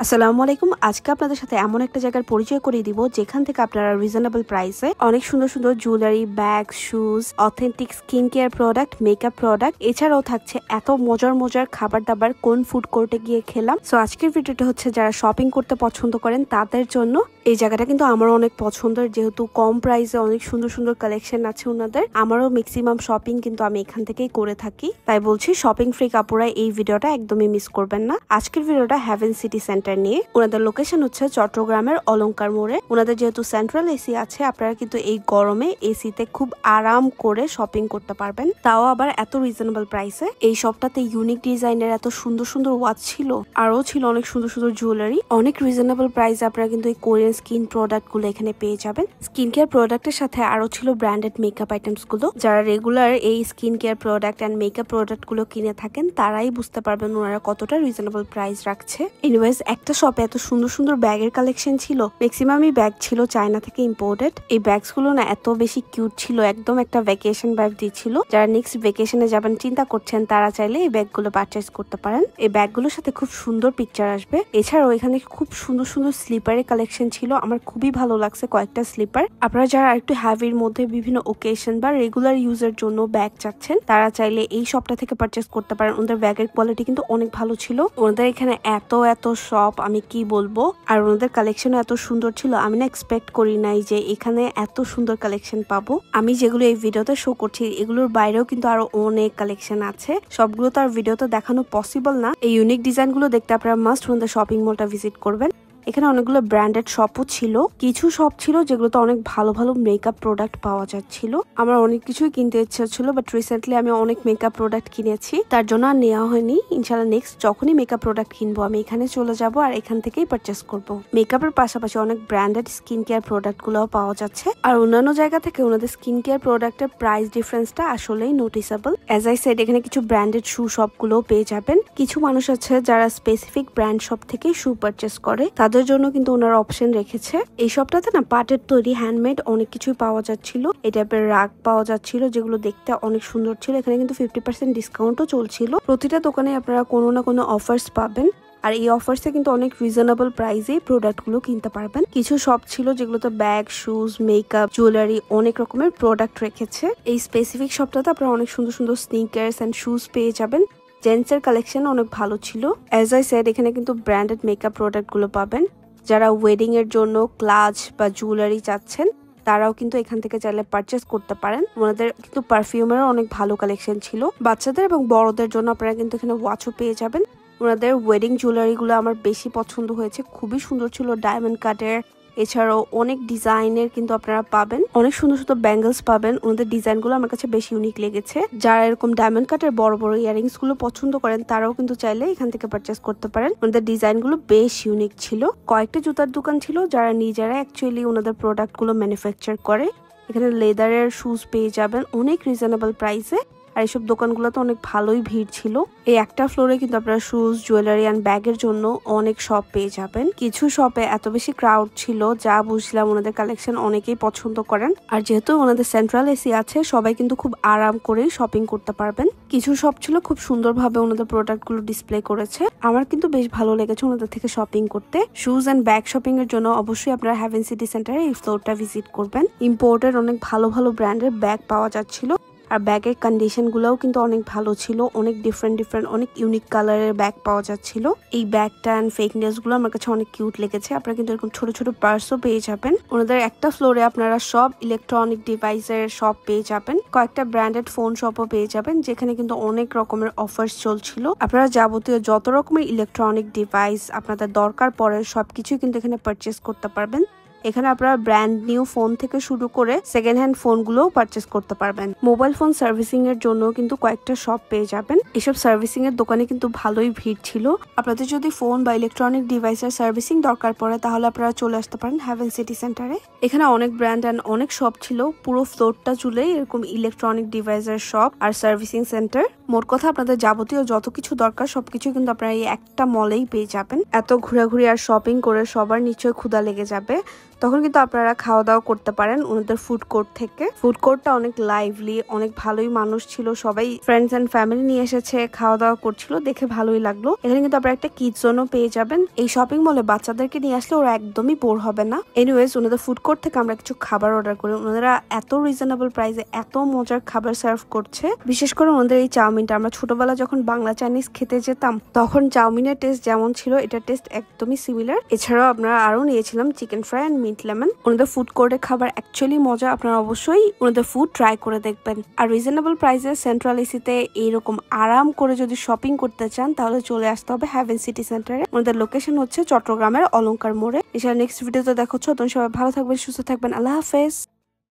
আসসালামু আলাইকুম। আজকে আপনাদের সাথে এমন একটা জায়গার পরিচয় করিয়ে দিব যেখান থেকে আপনারা রিজনেবল প্রাইসে অনেক সুন্দর সুন্দর jewellery, bag, shoes, authentic skin care product, makeup product, এছাড়াও থাকছে এত মজার খাবার দাবার কোন ফুড কোর্টে গিয়ে খেলাম। সো আজকের ভিডিওটা হচ্ছে যারা শপিং করতে পছন্দ করেন তাদের জন্য। এই জায়গাটা কিন্তু আমারও অনেক পছন্দের, যেহেতু কম প্রাইসে অনেক সুন্দর সুন্দর কালেকশন আছে ওনাদের। আমারও ম্যাক্সিমাম শপিং কিন্তু আমি এখান থেকেই করে থাকি, তাই বলছি শপিং ফ্রি কাপুরা এই ভিডিওটা একদমই মিস করবেন না। আজকের ভিডিওটা হেভেন সিটি সেন্টার নিয়ে। ওনাদের লোকেশন হচ্ছে চট্টগ্রামের অলংকার মোড়ে। ওনাদের যেহেতু সেন্ট্রাল এসি আছে, আপনারা কিন্তু এই গরমে এসিতে খুব আরাম করে শপিং করতে পারবেন, তাও আবার এত রিজনেবল প্রাইসে। এই শপটাতে ইউনিক ডিজাইনের এত সুন্দর সুন্দর ওয়াচ ছিল, আরও ছিল অনেক সুন্দর সুন্দর জুয়েলারি। অনেক রিজনেবল প্রাইসে আপনারা কিন্তু এই কোরিয়ান স্কিন প্রোডাক্ট গুলো এখানে পেয়ে যাবেন। স্কিন কেয়ার প্রোডাক্টের সাথে আরো ছিল ব্র্যান্ডেড মেকআপ আইটেমস গুলো। যারা রেগুলার এই skin care product and makeup product গুলো কিনে থাকেন তারাই বুঝতে পারবেন ওনারা কতটা রিজনেবল প্রাইস রাখছে। এনিওয়েজ, একটা শপে এত সুন্দর সুন্দর ব্যাগের কালেকশন ছিল। ম্যাক্সিমামই ব্যাগ ছিল চায়না থেকে ইম্পোর্টেড। এই ব্যাগস গুলো না এত বেশি কিউট ছিল, একদম একটা ভ্যাকেশন ভাইব দিচ্ছিল। যারা নেক্সট ভ্যাকেশনে যাবেন চিন্তা করছেন তারা চাইলে এই ব্যাগ গুলো পারচেজ করতে পারেন। এই ব্যাগ গুলোর সাথে খুব সুন্দর পিকচার আসবে। এছাড়াও এখানে খুব সুন্দর সুন্দর স্লিপারের কালেকশন ছিল, আমার খুবই ভালো লাগছে কয়েকটা স্লিপার। আপনারা যারা একটু হ্যাভির মধ্যে বিভিন্ন ওকেশন বা রেগুলার ইউজের জন্য ব্যাগ চাচ্ছেন তারা চাইলে এই শপটা থেকে পারচেজ করতে পারেন। ওদের ব্যাগের কোয়ালিটি কিন্তু অনেক ভালো ছিল। ওনাদের এখানে এত শপ আমি কি বলবো, আর ওনাদের কালেকশনও এত সুন্দর ছিল। আমি না এক্সপেক্ট করি নাই যে এখানে এত সুন্দর কালেকশন পাবো। আমি যেগুলো এই ভিডিওতে শো করছি এগুলোর বাইরেও কিন্তু আরো অনেক কালেকশন আছে, সবগুলো তো আর ভিডিওতে দেখানো পসিবল না। এই ইউনিক ডিজাইন গুলো দেখতে আপনারা মাস্ট ওনাদের শপিং মলটা ভিজিট করবেন। এখানে অনেকগুলো ব্র্যান্ডেড শপও ছিল, কিছু শপ ছিল যেগুলোতে অনেক ভালো ভালো মেকআপ প্রোডাক্ট পাওয়া যাচ্ছিল। আমার অনেক কিছুই কিনতে ইচ্ছা ছিল, বাট রিসেন্টলি আমি অনেক মেকআপ প্রোডাক্ট কিনেছি, তার জন্য আর নেওয়া হয়নি। ইনশাল্লাহ নেক্সট যখনই মেকআপ প্রোডাক্ট কিনবো আমি এখানে চলে যাব আর এখান থেকেই পারচেস করব। মেকআপের পাশাপাশি অনেক ব্র্যান্ডেড স্কিন কেয়ার প্রোডাক্ট গুলোও পাওয়া যাচ্ছে, আর অন্যান্য জায়গা থেকে ওনাদের স্কিন কেয়ার প্রোডাক্টের প্রাইস ডিফারেন্সটা আসলেই নোটিসেবল। অ্যাজ আই সেড, এখানে কিছু ব্র্যান্ডেড শু শপ গুলোও পেয়ে যাবেন। কিছু মানুষ আছে যারা স্পেসিফিক ব্র্যান্ড শপ থেকে শু পারচেস করে, তাদের জন্য কিন্তু ওনারা অপশন রেখেছে। এই সপ্তাহে না পাটের তৈরি হ্যান্ডমেড অনেক কিছুই পাওয়া যাচ্ছিল। এই টাইপের রাগ পাওয়া যাচ্ছিল যেগুলো দেখতে অনেক সুন্দর ছিল। এখানে কিন্তু 50% ডিসকাউন্টও চলছিল। প্রতিটা দোকানে আপনারা কোনো না কোনো অফার্স পাবেন, আর এই অফার্সে কিন্তু অনেক রিজনেবল প্রাইসে প্রোডাক্ট গুলো কিনতে পারবেন। কিছু শপ ছিল যেগুলোতে ব্যাগ, শুজ, মেকআপ, জুয়েলারি অনেক রকমের প্রোডাক্ট রেখেছে। এই স্পেসিফিক শপটাতে আপনারা অনেক সুন্দর সুন্দর স্নিকার্স এন্ড শুজ পেয়ে যাবেন। জেন্টসের কালেকশন অনেক ভালো ছিল। অ্যাজ আই সেড, এখানে কিন্তু ব্র্যান্ডেড মেকআপ প্রোডাক্ট গুলো পাবেন। যারা ওয়েডিং এর জন্য ক্লাচ বা জুয়েলারি চাচ্ছেন তারাও কিন্তু এখান থেকে চাইলে পারচেস করতে পারেন। ওনাদের কিন্তু পারফিউমেরও অনেক ভালো কালেকশন ছিল। বাচ্চাদের এবং বড়দের জন্য আপনারা কিন্তু এখানে ওয়াচও পেয়ে যাবেন। ওনাদের ওয়েডিং জুয়েলারি গুলো আমার বেশি পছন্দ হয়েছে, খুবই সুন্দর ছিল, ডায়মন্ড কাটের। এছাড়াও অনেক ডিজাইনের কিন্তু আপনারা পাবেন, অনেক সুন্দর সুন্দর ব্যাঙ্গলস পাবেন। ওনাদের ডিজাইন গুলো আমার কাছে বেশি ইউনিক লেগেছে। যারা এরকম ডায়মন্ড কাটের বড় বড় ইয়ারিংস গুলো পছন্দ করেন তারাও কিন্তু চাইলে এখান থেকে পারচেস করতে পারেন। ওনাদের ডিজাইন গুলো বেশ ইউনিক ছিল। কয়েকটা জুতার দোকান ছিল যারা নিজেরা অ্যাকচুয়ালি ওনাদের প্রোডাক্ট গুলো ম্যানুফ্যাকচার করে। এখানে লেদারের শুজ পেয়ে যাবেন অনেক রিজনেবল প্রাইসে, আর এইসব দোকানগুলোতে অনেক ভালোই ভিড় ছিল। এই একটা ফ্লোরে কিন্তু আপনারা শুজ, জুয়েলারি অ্যান্ড ব্যাগের জন্য অনেক শপ পেয়ে যাবেন। কিছু শপে এত বেশি ক্রাউড ছিল, যা বুঝলাম ওনাদের কালেকশন অনেকেই পছন্দ করেন। আর যেহেতু ওনাদের সেন্ট্রাল এসি আছে, সবাই কিন্তু খুব আরাম করেই শপিং করতে পারবেন। কিছু শপ ছিল খুব সুন্দরভাবে ওনাদের প্রোডাক্ট গুলো ডিসপ্লে করেছে। আমার কিন্তু বেশ ভালো লেগেছে ওনাদের থেকে শপিং করতে। শুজ অ্যান্ড ব্যাগ শপিং এর জন্য অবশ্যই আপনারা হেভেন সিটি সেন্টারে এই ফ্লোরটা ভিজিট করবেন। ইম্পোর্টেড অনেক ভালো ভালো ব্র্যান্ডের ব্যাগ পাওয়া যাচ্ছিল, আর ব্যাগের কন্ডিশন গুলোও কিন্তু অনেক ভালো ছিল। অনেক ডিফারেন্ট অনেক ইউনিক কালারের ব্যাগ পাওয়া যাচ্ছিল। এই ব্যাগটা এন্ড ফেকনেস গুলো আমার কাছে অনেক কিউট লেগেছে। আপনারা কিন্তু এরকম ছোট ছোট পার্সও পেয়ে যাবেন। ওনাদের একটা ফ্লোরে আপনারা সব ইলেকট্রনিক ডিভাইসের শপ পেয়ে যাবেন। কয়েকটা ব্র্যান্ডেড ফোন শপও পেয়ে যাবেন, যেখানে কিন্তু অনেক রকমের অফার্স চলছিল। আপনারা যাবতীয় যত রকমের ইলেকট্রনিক ডিভাইস আপনাদের দরকার পড়ে সবকিছুই কিন্তু এখানে পারচেস করতে পারবেন। এখানে আপনারা ব্র্যান্ড নিউ ফোন থেকে শুরু করে সেকেন্ড হ্যান্ড ফোন গুলোও পারচেস করতে পারবেন। মোবাইল ফোন সার্ভিসিং এর জন্য কিন্তু কয়েকটা শপ পেয়ে যাবেন। এসব সার্ভিসিং এর দোকানে কিন্তু ভালোই ভিড় ছিল। আপনাদের যদি ফোন বা ইলেকট্রনিক ডিভাইসের সার্ভিসিং দরকার পড়ে তাহলে আপনারা চলে আসতে পারেন হেভেন সিটি সেন্টারে। এখানে অনেক ব্র্যান্ড এন্ড অনেক শপ ছিল। পুরো ফ্লোরটা জুড়ে এরকম ইলেকট্রনিক ডিভাইসের শপ আর সার্ভিসিং সেন্টার। মোট কথা আপনাদের যাবতীয় যত কিছু দরকার সবকিছু কিন্তু আপনারা এই একটা মলেই পেয়ে যাবেন। এত ঘোরাঘুরি আর শপিং করে সবার নিশ্চয়ই ক্ষুধা লেগে যাবে। তখন কিন্তু আপনারা খাওয়া দাওয়া করতে পারেন ওনাদের ফুড কোর্ট থেকে। ফুড কোর্টটা অনেক লাইভলি, অনেক ভালোই মানুষ ছিল, সবাই ফ্রেন্ডস এন্ড ফ্যামিলি নিয়ে এসেছে, খাওয়া দাওয়া করছিল, দেখে ভালোই লাগলো। এখানে কিন্তু আপনারা একটা কিডস জোনও পেয়ে যাবেন। এই শপিং মলে বাচ্চাদেরকে নিয়ে আসলে ওরা একদমই বোর হবে না। এনিওয়েজ ওনাদের ফুড কোর্ট থেকে আমরা কিছু খাবার অর্ডার করি। ওনারা এত রিজনেবল প্রাইসে এত মজার খাবার সার্ভ করছে। বিশেষ করে ওনাদের এই চাউমিনটা, আমরা ছোটবেলা যখন বাংলা চাইনিজ খেতে যেতাম তখন চাউমিনের টেস্ট যেমন ছিল এটার টেস্ট একদমই সিমিলার। এছাড়াও আপনারা আরো নিয়েছিলাম chicken fry and mint lemon. ওনাদের ফুড কোর্টের খাবার অ্যাকচুয়ালি মজা, আপনারা অবশ্যই ওনাদের ফুড ট্রাই করে দেখবেন। আর রিজনেবল প্রাইসে সেন্ট্রাল এসিতে এইরকম আরাম করে যদি শপিং করতে চান তাহলে চলে আসতে হবে হ্যাভেন সিটি সেন্টারে। ওনাদের লোকেশন হচ্ছে চট্টগ্রামের অলংকার মোড়ে। এছাড়া নেক্সট ভিডিওতে দেখা হচ্ছে। তখন সবাই ভালো থাকবেন, সুস্থ থাকবেন। আল্লাহ হাফেজ।